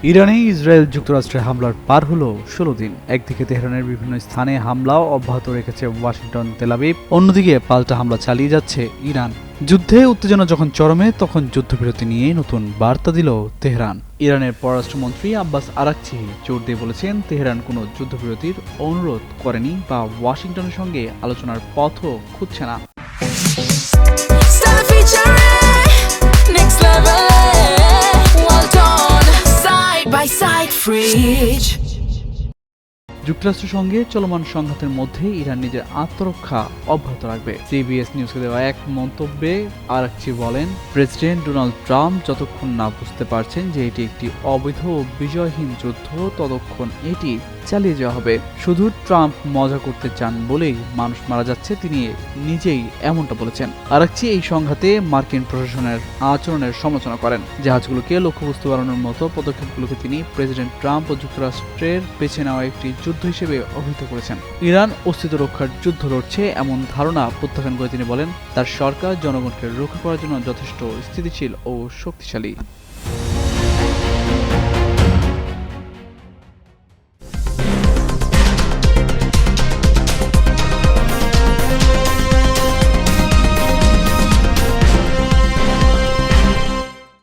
ইরানে ইসরায়েল যুক্তরাষ্ট্রের হামলার পার হলো 16 দিন। একদিকে তেহরানের বিভিন্ন স্থানে হামলাও অব্যাহত রেখেছে ওয়াশিংটন, তেল আবিব, অন্যদিকে পাল্টা হামলা চালিয়ে যাচ্ছে ইরান। যুদ্ধে উত্তেজনা যখন চরমে, তখন যুদ্ধবিরতি নিয়ে নতুন বার্তা দিল তেহরান। ইরানের পররাষ্ট্রমন্ত্রী আব্বাস আরাকচি জোর দিয়ে বলেছেন, তেহরান কোনো যুদ্ধবিরতির অনুরোধ করেনি বা ওয়াশিংটনের সঙ্গে আলোচনার পথও খুঁজছে না। যুক্তরাষ্ট্রের সঙ্গে চলমান সংঘাতের মধ্যে ইরান নিজের আত্মরক্ষা অব্যাহত রাখবে। সিবিএস নিউজকে দেওয়া এক মন্তব্যে আরাকচি বলেন, প্রেসিডেন্ট ডোনাল্ড ট্রাম্প যতক্ষণ না বুঝতে পারছেন যে এটি একটি অবৈধ ও বিজয়হীন যুদ্ধ, ততক্ষণ এটি চালিয়ে যাওয়া হবে। শুধু ট্রাম্প মজা করতে চান বলেই মানুষ মারা যাচ্ছে, তিনি নিজেই এমনটা বলেছেন। আরাকচি এই সংঘাতে মার্কিন প্রশাসনের আচরণের সমালোচনা করেন। জাহাজগুলোকে লক্ষ্যবস্তু বানানোর মতো পদক্ষেপগুলোকে তিনি প্রেসিডেন্ট ট্রাম্প ও যুক্তরাষ্ট্রের বেছে নেওয়া একটি যুদ্ধ হিসেবে অভিহিত করেছেন। ইরান অস্তিত্ব রক্ষার যুদ্ধ লড়ছে এমন ধারণা প্রত্যাখ্যান করে তিনি বলেন, তার সরকার জনগণকে রক্ষা করার জন্য যথেষ্ট স্থিতিশীল ও শক্তিশালী।